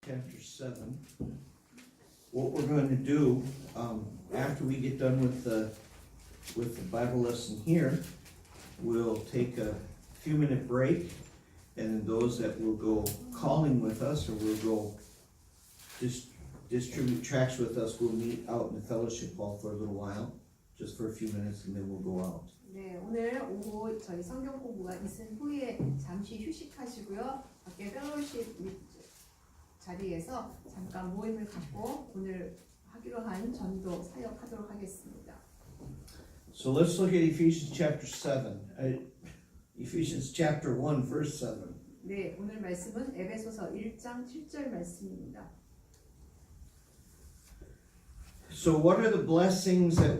chapter 7. What we're going to do after we get done with the Bible lesson here, we'll take a few-minute break, and those that will go calling with us or will go distribute tracts with us, we'll meet out in the fellowship hall for a little while, just for a few minutes, and then we'll go out. 네, 오늘 오후 저희 성경 공부가 있은 후에 잠시 휴식하시고요. 밖에 펠로십 자리에서 잠깐 모임을 갖고 오늘 하기로 한 전도 사역하도록 하겠습니다. So let's look at Ephesians chapter 7. Ephesians chapter 1, verse 7. 네, 오늘 말씀은 에베소서 1장 7절 말씀입니다. So what are the blessings that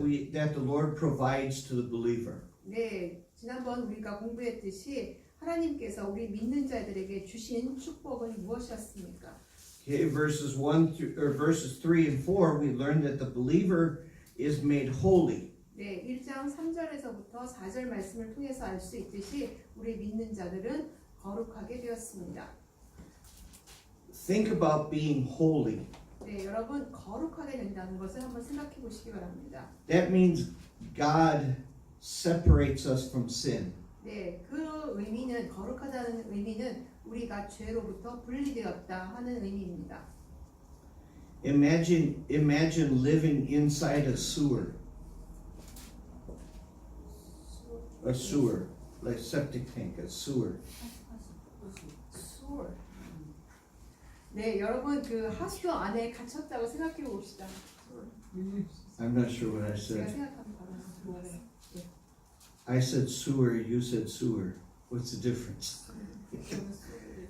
the Lord provides to the believer? 네, 지난번 우리가 공부했듯이 하나님께서 우리 믿는 자들에게 주신 축복은 무엇이었습니까? Okay, verses 3 and 4, we learned that the believer is made holy. 네, 1장 3절에서부터 4절 말씀을 통해서 알 수 있듯이 우리 믿는 자들은 거룩하게 되었습니다. Think about being holy. 네, 여러분 거룩하게 된다는 것을 한번 생각해 보시기 바랍니다. That means God separates us from sin. 네, 그 의미는 거룩하다는 의미는 우리가 죄로부터 분리되었다 하는 의미입니다. Imagine living inside a sewer. A sewer, like septic tank, a sewer. 수월. 네, 여러분 그 하수 안에 갇혔다고 생각해 봅시다. I'm not sure what I 제가 said. 생각하는 바로 I said sewer, you said sewer. What's the difference?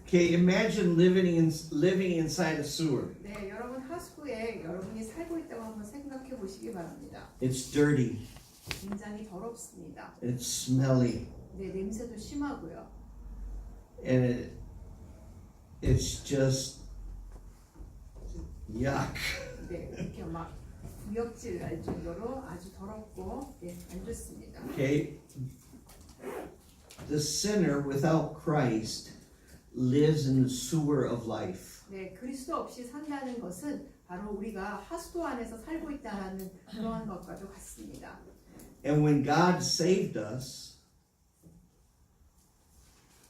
Okay, imagine living inside a sewer. 네, 여러분 하수구에 여러분이 살고 있다고 한번 생각해 보시기 바랍니다. It's dirty. 굉장히 더럽습니다. It's smelly. 네, 냄새도 심하고요. And it's just yuck. 네, 이렇게 막 구역질 날 정도로 아주 더럽고 네, 안 좋습니다. Okay, the sinner without Christ lives in the sewer of life. 네, 그리스도 없이 산다는 것은 바로 우리가 하수도 안에서 살고 있다는 그러한 것과도 같습니다. And when God saved us,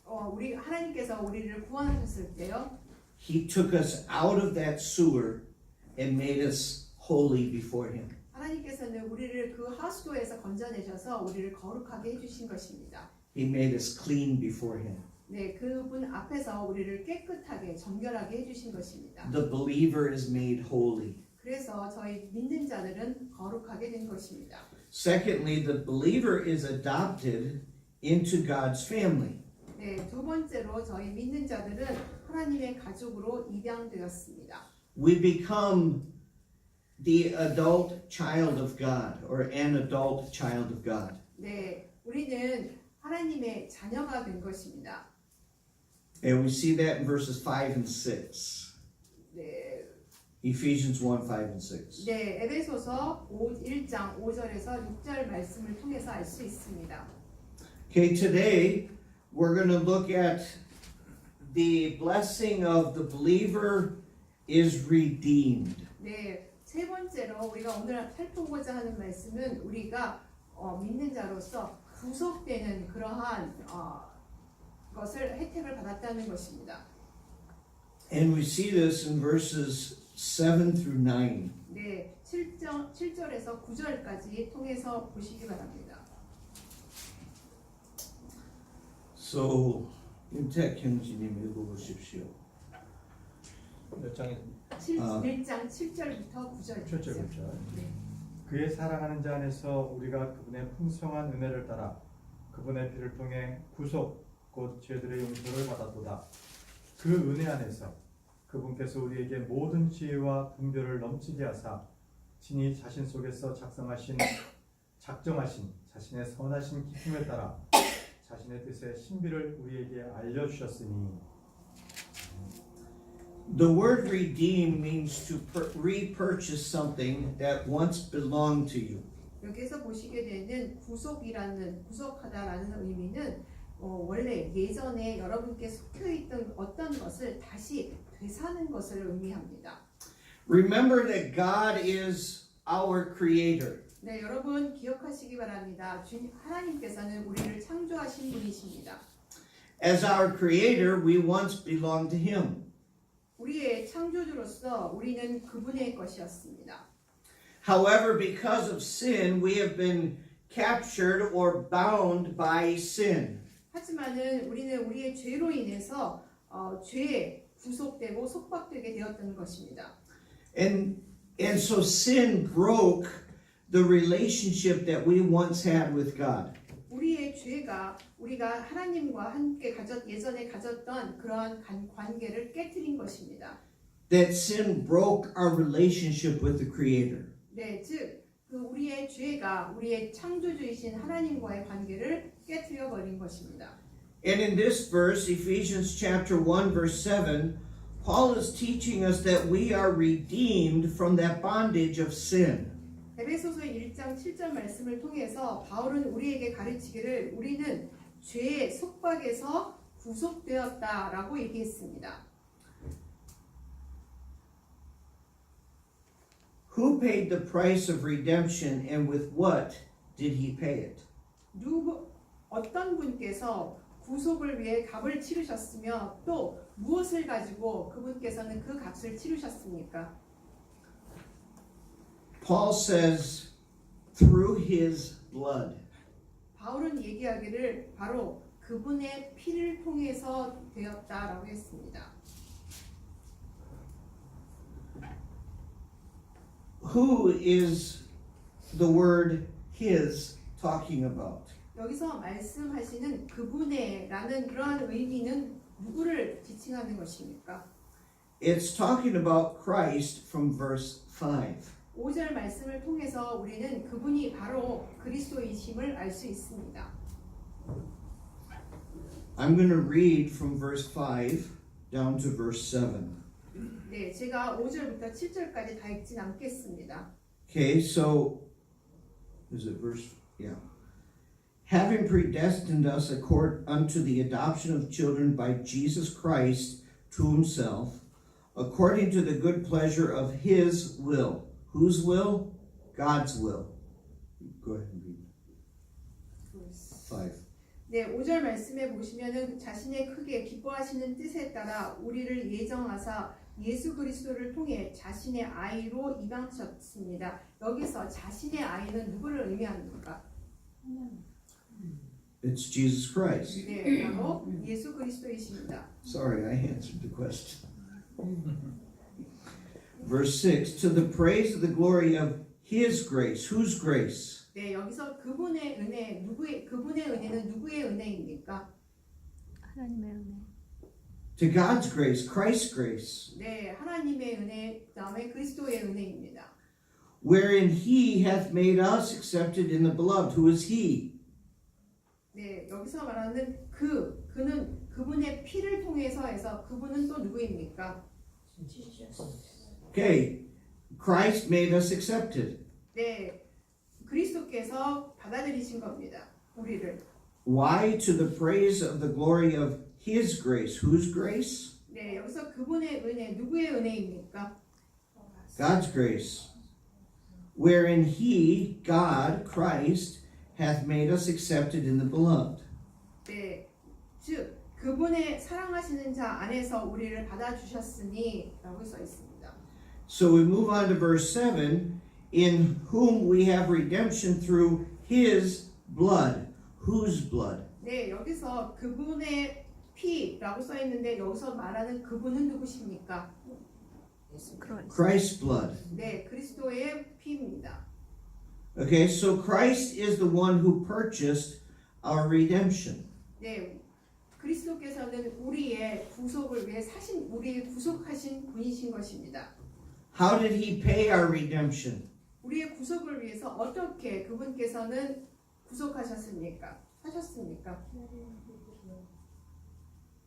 우리 하나님께서 우리를 구원하셨을 때요, He took us out of that sewer and made us holy before Him. 하나님께서는 우리를 그 하수도에서 건져내셔서 우리를 거룩하게 해주신 것입니다. He made us clean before Him. 네, 그분 앞에서 우리를 깨끗하게 정결하게 해주신 것입니다. The believer is made holy. 그래서 저희 믿는 자들은 거룩하게 된 것입니다. Secondly, the believer is adopted into God's family. 네, 두 번째로 저희 믿는 자들은 하나님의 가족으로 입양되었습니다. We become the adult child of God, or an adult child of God. 네, 우리는 하나님의 자녀가 된 것입니다. And we see that in verses 5 and 6. 네, Ephesians 1, 5 and 6. 네, 에베소서 1장 5절에서 6절 말씀을 통해서 알 수 있습니다. Okay, today we're going to look at the blessing of the believer is redeemed. 네, 세 번째로 우리가 오늘 살펴보고자 하는 말씀은 우리가 믿는 자로서 구속되는 그러한 것을 혜택을 받았다는 것입니다. And we see this in verses 7 through 9. 네, 7절에서 9절까지 통해서 보시기 바랍니다. So, 윤택 형제님 읽어보십시오. 몇 장에 1장 7절부터 9절까지. 7절부터. 네. 그의 사랑하는 자 안에서 우리가 그분의 풍성한 은혜를 따라 그분의 피를 통해 구속 곧 죄들의 용서를 받았도다. 그 은혜 안에서 그분께서 우리에게 모든 지혜와 분별을 넘치게 하사 친히 자신 속에서 작정하신 자신의 선하신 기쁨에 따라 자신의 뜻의 신비를 우리에게 알려주셨으니. The word redeem means to repurchase something that once belonged to you. 여기서 보시게 되는 구속하다라는 의미는 원래 예전에 여러분께 속해 있던 어떤 것을 다시 되사는 것을 의미합니다. Remember that God is our creator. 네, 여러분 기억하시기 바랍니다. 하나님께서는 우리를 창조하신 분이십니다. As our creator, we once belonged to him. 우리의 창조주로서 우리는 그분의 것이었습니다. However, because of sin, we have been captured or bound by sin. 하지만은 우리는 우리의 죄로 인해서 죄에 구속되고 속박되게 되었던 것입니다. And so sin broke the relationship that we once had with God. 우리의 죄가 우리가 하나님과 함께 예전에 가졌던 그러한 관계를 깨뜨린 것입니다. That sin broke our relationship with the Creator. 네, 즉 우리의 죄가 우리의 창조주이신 하나님과의 관계를 깨뜨려 버린 것입니다. And in this verse, Ephesians chapter 1 verse 7, Paul is teaching us that we are redeemed from that bondage of sin. 에베소서 1장 7절 말씀을 통해서 바울은 우리에게 가르치기를 우리는 죄의 속박에서 구속되었다라고 얘기했습니다. Who paid the price of redemption and with what did he pay it? 어떤 분께서 구속을 위해 값을 치르셨으며 또 무엇을 가지고 그분께서는 그 값을 치르셨습니까? Paul says, through his blood. 바울은 얘기하기를 바로 그분의 피를 통해서 되었다라고 했습니다. Who is the word his talking about? 여기서 말씀하시는 그분의라는 그러한 의미는 누구를 지칭하는 것입니까? It's talking about Christ from verse 5. 5절 말씀을 통해서 우리는 그분이 바로 그리스도이심을 알 수 있습니다. I'm going to read from verse 5 down to verse 7. 네, 제가 5절부터 7절까지 다 읽진 않겠습니다. Okay, so is it verse? Yeah. Having predestined us unto the adoption of children by Jesus Christ to himself, according to the good pleasure of his will. Whose will? God's will. Go ahead and read. 5. 네, 5절 말씀에 보시면은 자신의 크게 기뻐하시는 뜻에 따라 우리를 예정하사 예수 그리스도를 통해 자신의 아이로 입양하셨습니다. 여기서 자신의 아이는 누구를 의미합니까? It's Jesus Christ. 네, 바로 예수 그리스도이십니다. Sorry, I answered the question. Verse 6, to the praise of the glory of his grace. Whose grace? 네, 여기서 그분의 은혜, 그분의 은혜는 누구의 은혜입니까? 하나님의 은혜. To God's grace, Christ's grace. 네, 하나님의 은혜, 그다음에 그리스도의 은혜입니다. Wherein he hath made us accepted in the beloved. Who is he? 네, 여기서 말하는 그는 그분의 피를 통해서 해서 그분은 또 누구입니까? Okay, Christ made us accepted. 네, 그리스도께서 받아들이신 겁니다. 우리를. Why? To the praise of the glory of his grace. Whose grace? 네, 여기서 그분의 은혜, 누구의 은혜입니까? God's grace. Wherein he, God, Christ, hath made us accepted in the beloved. 네, 즉 그분의 사랑하시는 자 안에서 우리를 받아주셨으니 라고 써 있습니다. So we move on to verse 7, in whom we have redemption through his blood. Whose blood? 네, 여기서 그분의 피라고 써 있는데 여기서 말하는 그분은 누구십니까? Christ's blood. 네, 그리스도의 피입니다. Okay, so Christ is the one who purchased our redemption. 네, 그리스도께서는 우리의 구속을 위해 우리의 구속하신 분이신 것입니다. How did he pay our redemption? 우리의 구속을 위해서 어떻게 그분께서는 구속하셨습니까? 하셨습니까?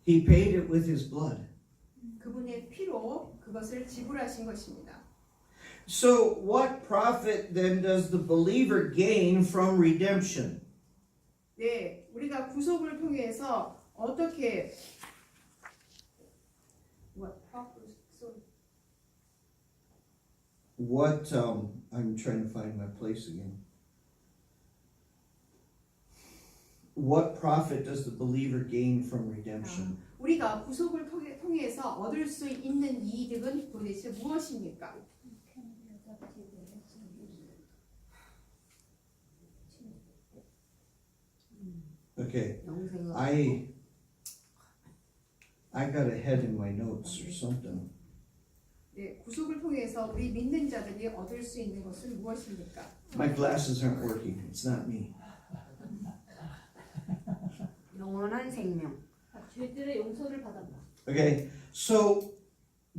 He paid it with his blood. 그분의 피로 그것을 지불하신 것입니다. So what profit then does the believer gain from redemption? 네, 우리가 구속을 통해서 어떻게 what profit what, I'm trying to find my place again. What profit does the believer gain from redemption? 우리가 구속을 통해서 얻을 수 있는 이득은 도대체 무엇입니까? Okay, 영생은 I got a head in my notes or something. 네, 구속을 통해서 우리 믿는 자들이 얻을 수 있는 것은 무엇입니까? My glasses aren't working. It's not me. 영원한 생명. 죄들의 용서를 받았다. Okay, so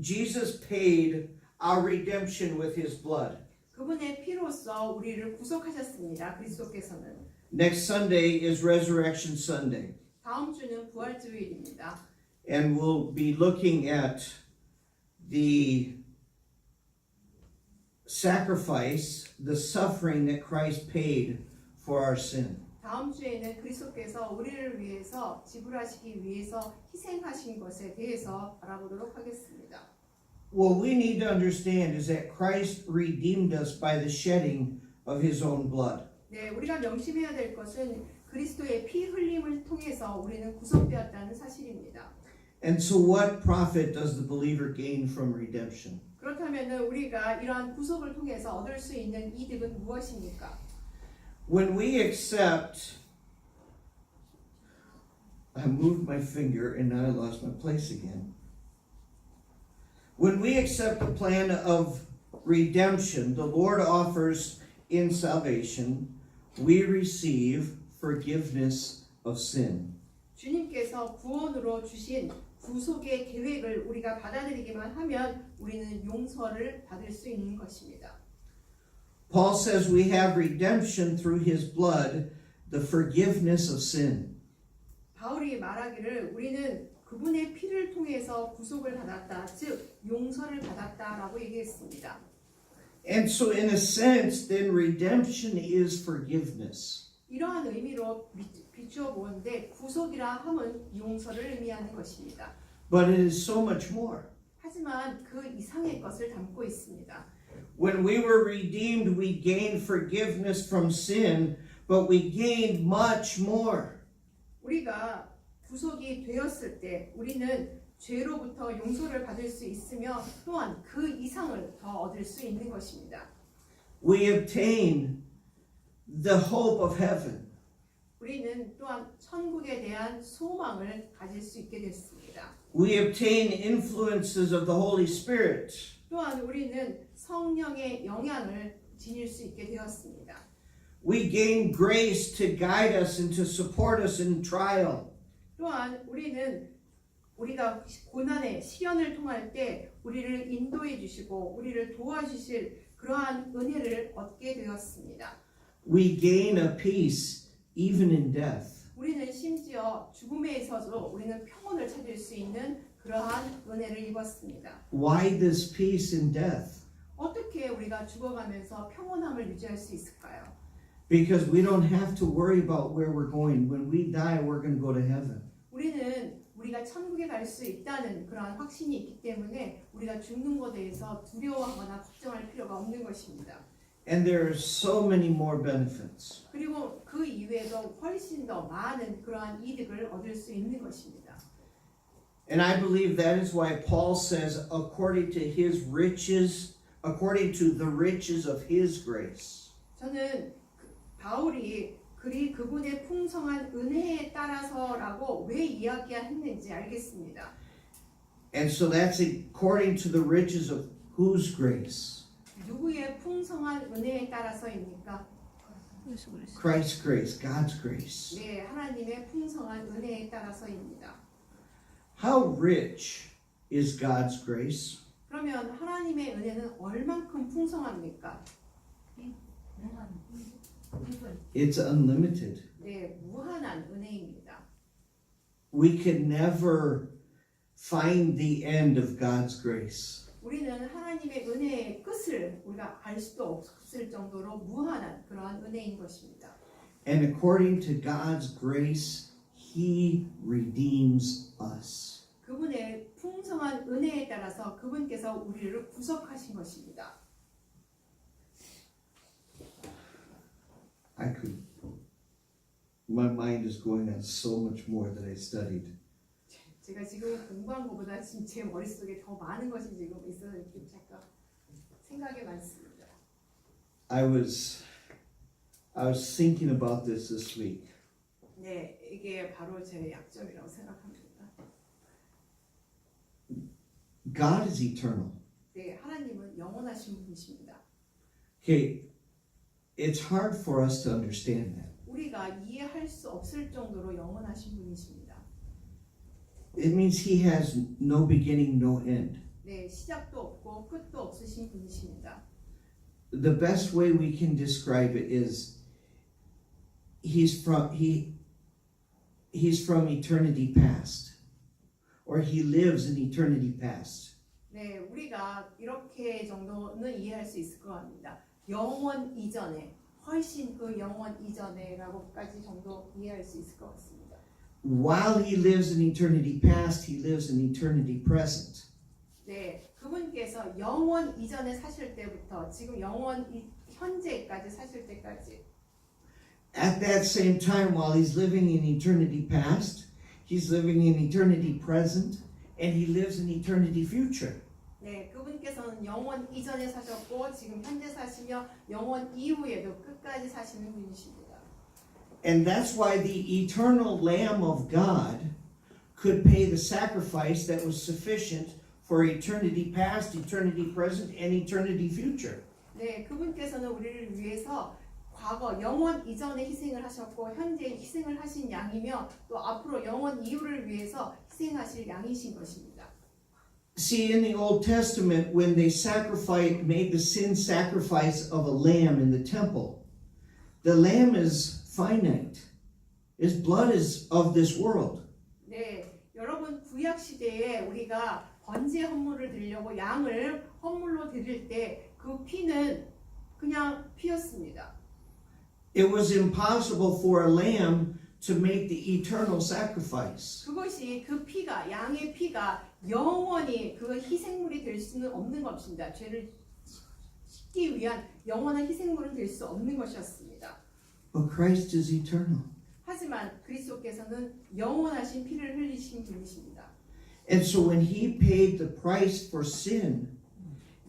Jesus paid our redemption with his blood. 그분의 피로써 우리를 구속하셨습니다. 그리스도께서는. Next Sunday is Resurrection Sunday, 다음 주는 부활주일입니다. and we'll be looking at the sacrifice, the suffering that Christ paid for our sin. 다음 주에는 그리스도께서 우리를 위해서 지불하시기 위해서 희생하신 것에 대해서 알아보도록 하겠습니다. What we need to understand is that Christ redeemed us by the shedding of his own blood. 네, 우리가 명심해야 될 것은 그리스도의 피 흘림을 통해서 우리는 구속되었다는 사실입니다. And so what profit does the believer gain from redemption? 그렇다면 우리가 이러한 구속을 통해서 얻을 수 있는 이득은 무엇입니까? When we accept, I moved my finger and now I lost my place again. When we accept the plan of redemption the Lord offers in salvation, we receive forgiveness of sin. 주님께서 구원으로 주신 구속의 계획을 우리가 받아들이기만 하면 우리는 용서를 받을 수 있는 것입니다. Paul says we have redemption through his blood, the forgiveness of sin. 바울이 말하기를 우리는 그분의 피를 통해서 구속을 받았다, 즉 용서를 받았다라고 얘기했습니다. And so in a sense, then redemption is forgiveness. 이러한 의미로 비추어 보는데 구속이라 함은 용서를 의미하는 것입니다. But it is so much more. 하지만 그 이상의 것을 담고 있습니다. When we were redeemed, we gained forgiveness from sin, but we gained much more. 우리가 구속이 되었을 때 우리는 죄로부터 용서를 받을 수 있으며 또한 그 이상을 더 얻을 수 있는 것입니다. We obtain the hope of heaven. 우리는 또한 천국에 대한 소망을 가질 수 있게 됐습니다. We obtain influences of the Holy Spirit. 또한 우리는 성령의 영향을 지닐 수 있게 되었습니다. We gain grace to guide us and to support us in trial. 또한 우리가 고난의 시련을 통할 때 우리를 인도해 주시고 우리를 도와주실 그러한 은혜를 얻게 되었습니다. We gain a peace even in death. 우리는 심지어 죽음에 있어서 우리는 평온을 찾을 수 있는 그러한 은혜를 입었습니다. Why this peace in death? 어떻게 우리가 죽어가면서 평온함을 유지할 수 있을까요? Because we don't have to worry about where we're going. When we die, we're going to go to heaven. 우리가 천국에 갈 수 있다는 그러한 확신이 있기 때문에 우리가 죽는 것에 대해서 두려워하거나 걱정할 필요가 없는 것입니다. And there are so many more benefits. 그리고 그 이외에도 훨씬 더 많은 그러한 이득을 얻을 수 있는 것입니다. And I believe that is why Paul says, according to his riches, according to the riches of his grace. 저는 바울이 그분의 풍성한 은혜에 따라서라고 왜 이야기했는지 알겠습니다. And so that's according to the riches of whose grace? 누구의 풍성한 은혜에 따라서입니까? Christ's grace, God's grace. 네, 하나님의 풍성한 은혜에 따라서입니다. How rich is God's grace? 그러면 하나님의 은혜는 얼만큼 풍성합니까? It's unlimited. 네, 무한한 은혜입니다. We can never find the end of God's grace. 우리는 하나님의 은혜의 끝을 우리가 알 수도 없을 정도로 무한한 그러한 은혜인 것입니다. And according to God's grace, He redeems us. 그분의 풍성한 은혜에 따라서 그분께서 우리를 구속하신 것입니다. my mind is going on so much more that I studied. 제가 지금 공부한 것보다 지금 제 머릿속에 더 많은 것이 지금 있어서 이렇게 잠깐 생각이 많습니다. I was thinking about this week. 네, 이게 바로 제 약점이라고 생각합니다. God is eternal. 네, 하나님은 영원하신 분이십니다. Okay, it's hard for us to understand that. 우리가 이해할 수 없을 정도로 영원하신 분이십니다. It means He has no beginning, no end. 네, 시작도 없고 끝도 없으신 분이십니다. The best way we can describe it is He's from eternity past, or He lives in eternity past. 네, 우리가 이렇게 정도는 이해할 수 있을 것 같습니다. 영원 이전에, 훨씬 그 영원 이전에라고까지 정도 이해할 수 있을 것 같습니다. While He lives in eternity past, He lives in eternity present. 네, 그분께서 영원 이전에 사실 때부터 지금 영원 현재까지 사실 때까지 At that same time, while He's living in eternity past, He's living in eternity present, and He lives in eternity future. 네, 그분께서는 영원 이전에 사셨고 지금 현재 사시며 영원 이후에도 끝까지 사시는 분이십니다. And that's why the eternal Lamb of God could pay the sacrifice that was sufficient for eternity past, eternity present, and eternity future. 네, 그분께서는 우리를 위해서 과거 영원 이전에 희생을 하셨고 현재 희생을 하신 양이며 또 앞으로 영원 이후를 위해서 희생하실 양이신 것입니다. See, in the Old Testament, when they made the sin sacrifice of a lamb in the temple, the lamb is finite. His blood is of this world. 네, 여러분 구약 시대에 우리가 번제 헌물을 드리려고 양을 헌물로 드릴 때 그 피는 그냥 피였습니다. It was impossible for a lamb to make the eternal sacrifice. 그것이 그 피가 양의 피가 영원히 그 희생물이 될 수는 없는 것입니다. 죄를 씻기 위한 영원한 희생물은 될 수 없는 것이었습니다. But Christ is eternal. 하지만 그리스도께서는 영원하신 피를 흘리신 분이십니다. And so when He paid the price for sin,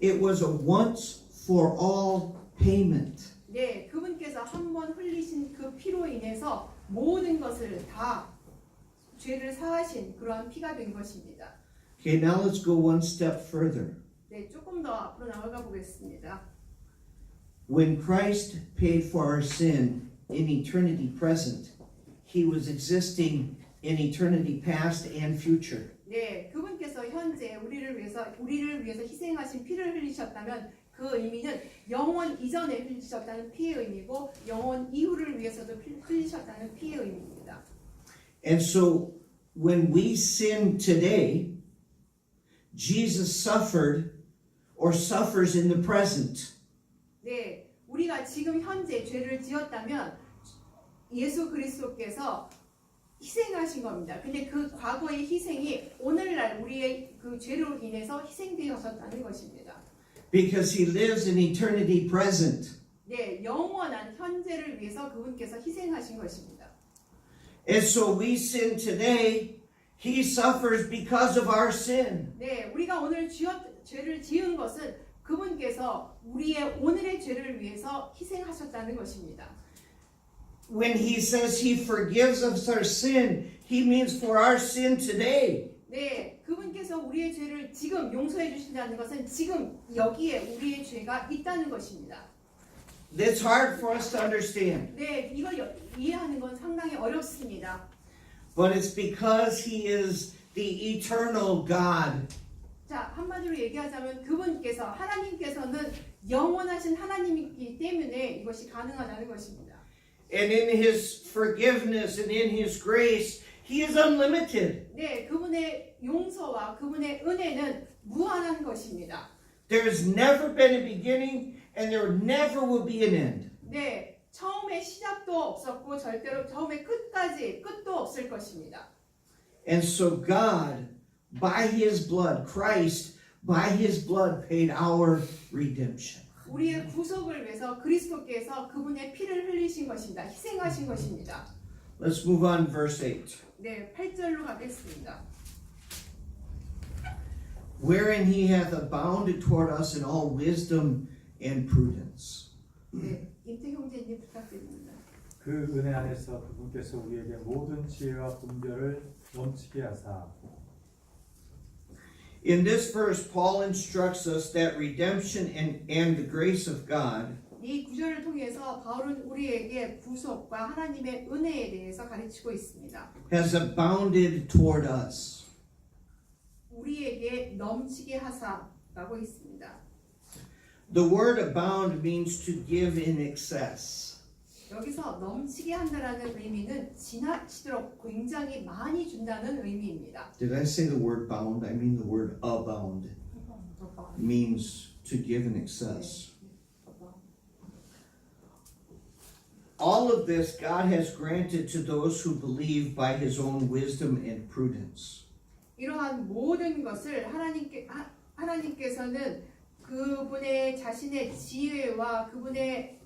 it was a once for all payment. 네, 그분께서 한 번 흘리신 그 피로 인해서 모든 것을 다 죄를 사하신 그러한 피가 된 것입니다. Okay, now let's go one step further. 네, 조금 더 앞으로 나아가 보겠습니다. When Christ paid for our sin in eternity present, He was existing in eternity past and future. 네, 그분께서 현재 우리를 위해서 희생하신 피를 흘리셨다면 그 의미는 영원 이전에 흘리셨다는 피의 의미고 영원 이후를 위해서도 흘리셨다는 피의 의미입니다. And so when we sin today, Jesus suffered or suffers in the present. 네, 우리가 지금 현재 죄를 지었다면 예수 그리스도께서 희생하신 겁니다. 근데 그 과거의 희생이 오늘날 우리의 그 죄로 인해서 희생되셨다는 것입니다. Because He lives in eternity present. 네, 영원한 현재를 위해서 그분께서 희생하신 것입니다. And so we sin today, He suffers because of our sin. 네, 우리가 오늘 죄를 지은 것은 그분께서 우리의 오늘의 죄를 위해서 희생하셨다는 것입니다. When He says He forgives us our sin, He means for our sin today. 네, 그분께서 우리의 죄를 지금 용서해 주신다는 것은 지금 여기에 우리의 죄가 있다는 것입니다. That's hard for us to understand. 네, 이걸 이해하는 건 상당히 어렵습니다. But it's because He is the eternal God. 자, 한마디로 얘기하자면 그분께서 하나님께서는 영원하신 하나님이기 때문에 이것이 가능하다는 것입니다. And in His forgiveness and in His grace, He is unlimited. 네, 그분의 용서와 그분의 은혜는 무한한 것입니다. There's never been a beginning and there never will be an end. 네, 처음에 시작도 없었고 절대로 처음에 끝도 없을 것입니다. And so God, by His blood, Christ, by His blood paid our redemption. 우리의 구속을 위해서 그리스도께서 그분의 피를 흘리신 것입니다. 희생하신 것입니다. Let's move on, verse 8. 네, 8절로 가겠습니다. Wherein he hath abounded toward us in all wisdom and prudence. 네, 임태 형제님 부탁드립니다. 그 은혜 안에서 그분께서 우리에게 모든 지혜와 분별을 넘치게 하사. In this verse, Paul instructs us that redemption and the grace of God 이 구절을 통해서 바울은 우리에게 구속과 하나님의 은혜에 대해서 가르치고 있습니다. has abounded toward us. 우리에게 넘치게 하사라고 있습니다. The word abound means to give in excess. 여기서 넘치게 한다라는 의미는 지나치도록 굉장히 많이 준다는 의미입니다. Did I say the word bound? I mean the word abound means to give in excess. All of this God has granted to those who believe by his own wisdom and prudence. 이러한 모든 것을 하나님께서는 그분의 자신의 지혜와 그분의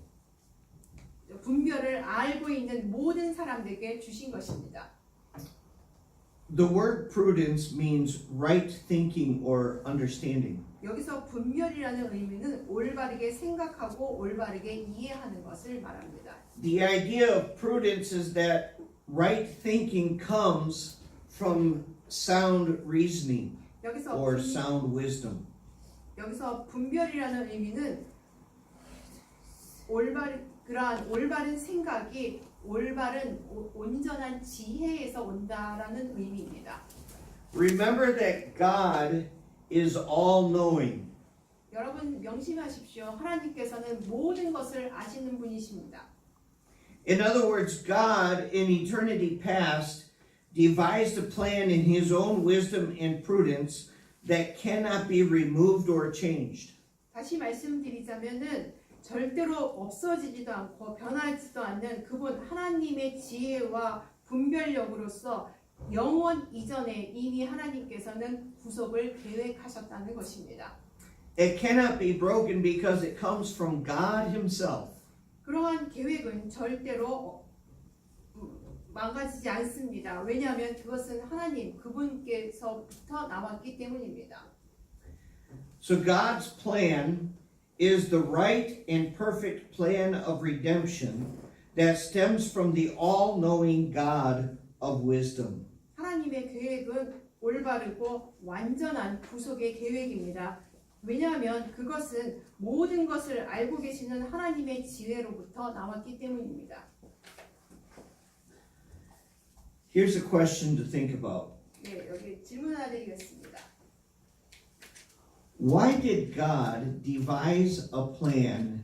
분별을 알고 있는 모든 사람들에게 주신 것입니다. The word prudence means right thinking or understanding. 여기서 분별이라는 의미는 올바르게 생각하고 올바르게 이해하는 것을 말합니다. The idea of prudence is that right thinking comes from sound reasoning or sound wisdom. 여기서 분별이라는 의미는 그러한 올바른 생각이 올바른 온전한 지혜에서 온다라는 의미입니다. Remember that God is all-knowing. 여러분 명심하십시오. 하나님께서는 모든 것을 아시는 분이십니다. In other words, God in eternity past devised a plan in his own wisdom and prudence that cannot be removed or changed. 다시 말씀드리자면은 절대로 없어지지도 않고 변하지도 않는 그분 하나님의 지혜와 분별력으로서 영원 이전에 이미 하나님께서는 구속을 계획하셨다는 것입니다. It cannot be broken because it comes from God himself. 그러한 계획은 절대로 망가지지 않습니다. 왜냐하면 그것은 하나님 그분께서부터 나왔기 때문입니다. So God's plan is the right and perfect plan of redemption that stems from the all-knowing God of wisdom. 하나님의 계획은 올바르고 완전한 구속의 계획입니다. 왜냐하면 그것은 모든 것을 알고 계시는 하나님의 지혜로부터 나왔기 때문입니다. Here's a question to think about. 네, 여기 질문 하나 드리겠습니다. Why did God devise a plan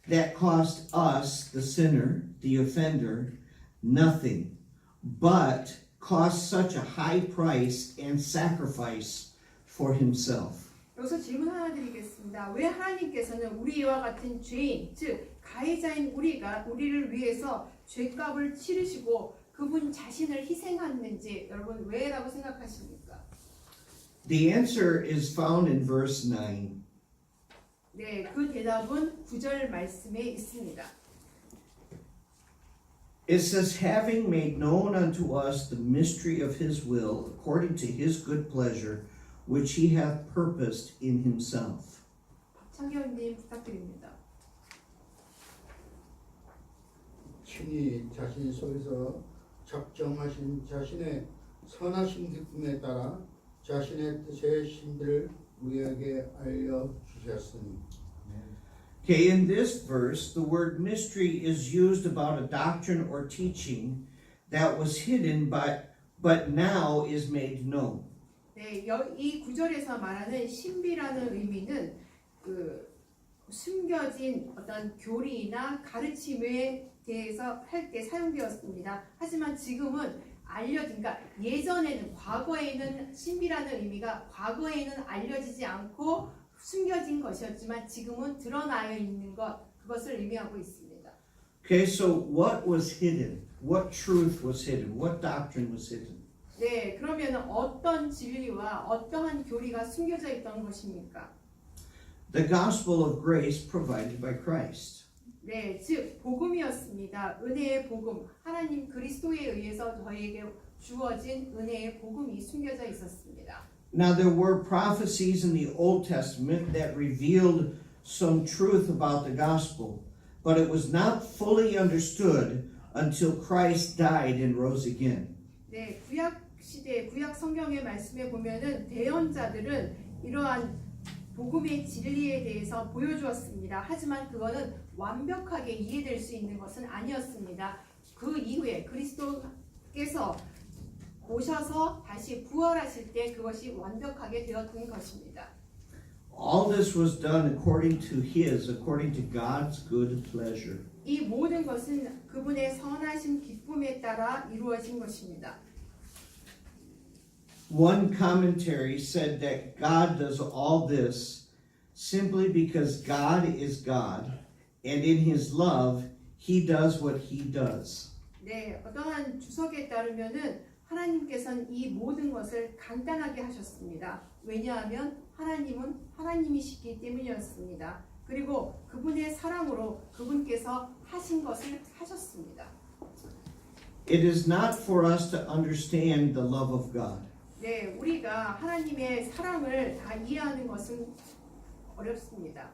that cost us, the sinner, the offender, nothing, but cost such a high price and sacrifice for himself? 여기서 질문 하나 드리겠습니다. 왜 하나님께서는 우리와 같은 죄인, 즉 가해자인 우리를 위해서 죄값을 치르시고 그분 자신을 희생했는지 여러분 왜라고 생각하십니까? The answer is found in verse 9. 네, 그 대답은 9절 말씀에 있습니다. It says, having made known unto us the mystery of his will, according to his good pleasure, which he hath purposed in himself. 박창경님 부탁드립니다. 친히 자신 속에서 작정하신 자신의 선하신 기쁨에 따라 자신의 뜻의 신들을 우리에게 알려주셨으니. Okay, in this verse, the word mystery is used about a doctrine or teaching that was hidden but now is made known. 네, 이 구절에서 말하는 신비라는 의미는 그 숨겨진 어떤 교리나 가르침에 대해서 할 때 사용되었습니다. 하지만 지금은 그러니까 예전에는 과거에는 신비라는 의미가 과거에는 알려지지 않고 숨겨진 것이었지만 지금은 드러나 있는 그것을 의미하고 있습니다. Okay, so what was hidden? What truth was hidden? What doctrine was hidden? 네, 그러면 어떤 진리와 어떠한 교리가 숨겨져 있던 것입니까? the gospel of grace provided by Christ. 네, 즉 복음이었습니다. 은혜의 복음, 하나님 그리스도에 의해서 저희에게 주어진 은혜의 복음이 숨겨져 있었습니다. Now there were prophecies in the Old Testament that revealed some truth about the gospel, but it was not fully understood until Christ died and rose again. 네, 구약 시대, 구약 성경의 말씀에 보면은 대언자들은 이러한 복음의 진리에 대해서 보여주었습니다. 하지만 그거는 완벽하게 이해될 수 있는 것은 아니었습니다. 그 이후에 그리스도께서 오셔서 다시 부활하실 때 그것이 완벽하게 되었던 것입니다. All this was done according to God's good pleasure. 이 모든 것은 그분의 선하신 기쁨에 따라 이루어진 것입니다. One commentary said that God does all this simply because God is God, and in His love, He does what He does. 네, 어떠한 주석에 따르면은 하나님께서는 이 모든 것을 간단하게 하셨습니다. 왜냐하면 하나님은 하나님이시기 때문이었습니다. 그리고 그분의 사랑으로 그분께서 하신 것을 하셨습니다. It is not for us to understand the love of God. 네, 우리가 하나님의 사랑을 다 이해하는 것은 어렵습니다.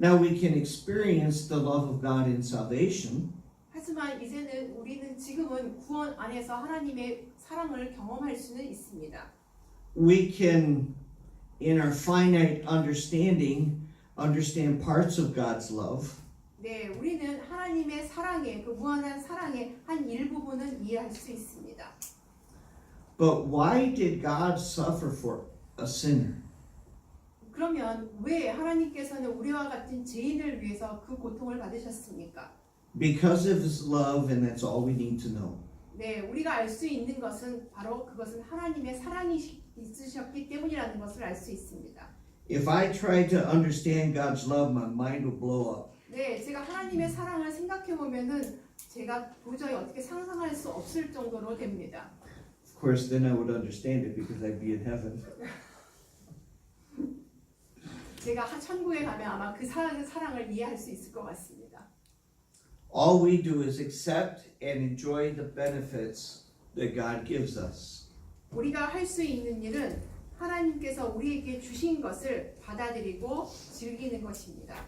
Now we can experience the love of God in salvation, 하지만 이제는 우리는 지금은 구원 안에서 하나님의 사랑을 경험할 수는 있습니다. we can, in our finite understanding, understand parts of God's love, 네, 우리는 하나님의 사랑의 그 무한한 사랑의 한 일부분은 이해할 수 있습니다. but why did God suffer for a sinner? 그러면 왜 하나님께서는 우리와 같은 죄인을 위해서 그 고통을 받으셨습니까? Because of His love, and that's all we need to know. 네, 우리가 알 수 있는 것은 바로 그것은 하나님의 사랑이 있으셨기 때문이라는 것을 알 수 있습니다. If I try to understand God's love, my mind will blow up. 네, 제가 하나님의 사랑을 생각해 보면은 제가 도저히 어떻게 상상할 수 없을 정도로 됩니다. Of course, then I would understand it because I'd be in heaven. 제가 천국에 가면 아마 그 사랑을 이해할 수 있을 것 같습니다. All we do is accept and enjoy the benefits that God gives us. 우리가 할 수 있는 일은 하나님께서 우리에게 주신 것을 받아들이고 즐기는 것입니다.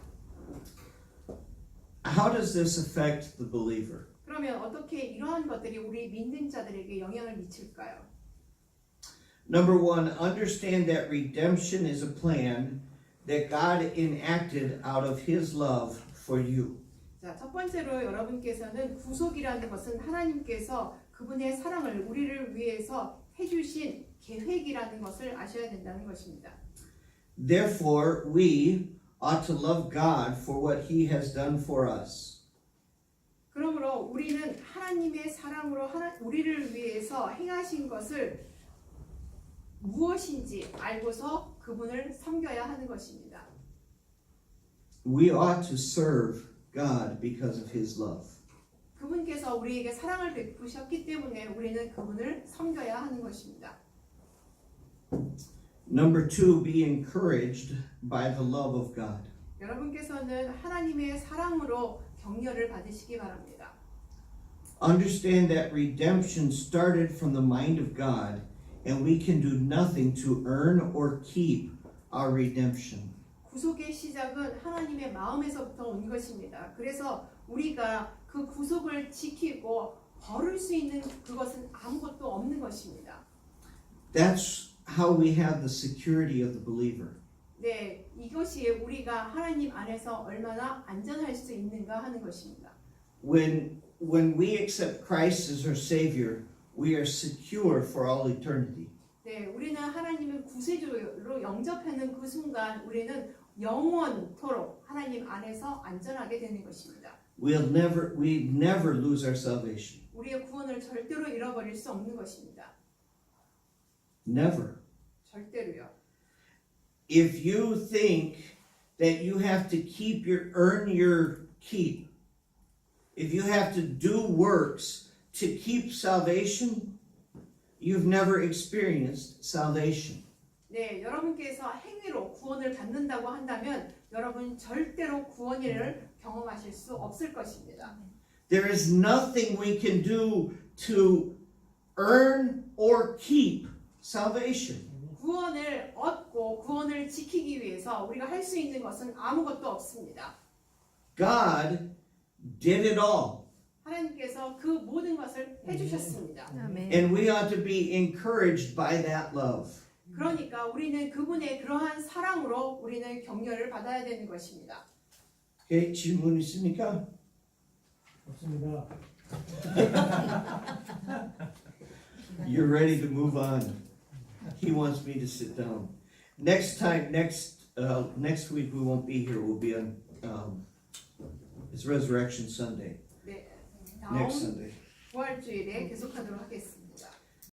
How does this affect the believer? 그러면 어떻게 이러한 것들이 우리 믿는 자들에게 영향을 미칠까요? Number one, understand that redemption is a plan that God enacted out of His love for you. 자, 첫 번째로 여러분께서는 구속이라는 것은 하나님께서 그분의 사랑을 우리를 위해서 해주신 계획이라는 것을 아셔야 된다는 것입니다. Therefore, we ought to love God for what He has done for us. 그러므로 우리는 하나님의 사랑으로 우리를 위해서 행하신 것을 무엇인지 알고서 그분을 섬겨야 하는 것입니다. We ought to serve God because of His love. 그분께서 우리에게 사랑을 베푸셨기 때문에 우리는 그분을 섬겨야 하는 것입니다. Number two, be encouraged by the love of God. 여러분께서는 하나님의 사랑으로 격려를 받으시기 바랍니다. Understand that redemption started from the mind of God, and we can do nothing to earn or keep our redemption. 구속의 시작은 하나님의 마음에서부터 온 것입니다. 그래서 우리가 그 구속을 지키고 거를 수 있는 그것은 아무것도 없는 것입니다. That's how we have the security of the believer. 네, 이것이 우리가 하나님 안에서 얼마나 안전할 수 있는가 하는 것입니다. When we accept Christ as our Savior, we are secure for all eternity. 네, 우리는 하나님을 구세주로 영접하는 그 순간 우리는 영원토록 하나님 안에서 안전하게 되는 것입니다. We never lose our salvation. 우리의 구원을 절대로 잃어버릴 수 없는 것입니다. Never. 절대로요. If you think that you have to earn your keep, if you have to do works to keep salvation, you've never experienced salvation. 네, 여러분께서 행위로 구원을 받는다고 한다면 여러분 절대로 구원을 경험하실 수 없을 것입니다. There is nothing we can do to earn or keep salvation. 구원을 얻고 구원을 지키기 위해서 우리가 할 수 있는 것은 아무것도 없습니다. God did it all. 하나님께서 그 모든 것을 해주셨습니다. 아멘. And we ought to be encouraged by that love. 그러니까 우리는 그분의 그러한 사랑으로 우리는 격려를 받아야 되는 것입니다. Okay, 질문 있습니까? 없습니다. You're ready to move on. He wants me to sit down. Next week we won't be here. We'll be on. It's Resurrection Sunday. 네, Next 다음 Sunday. 부활주일에 계속하도록 하겠습니다.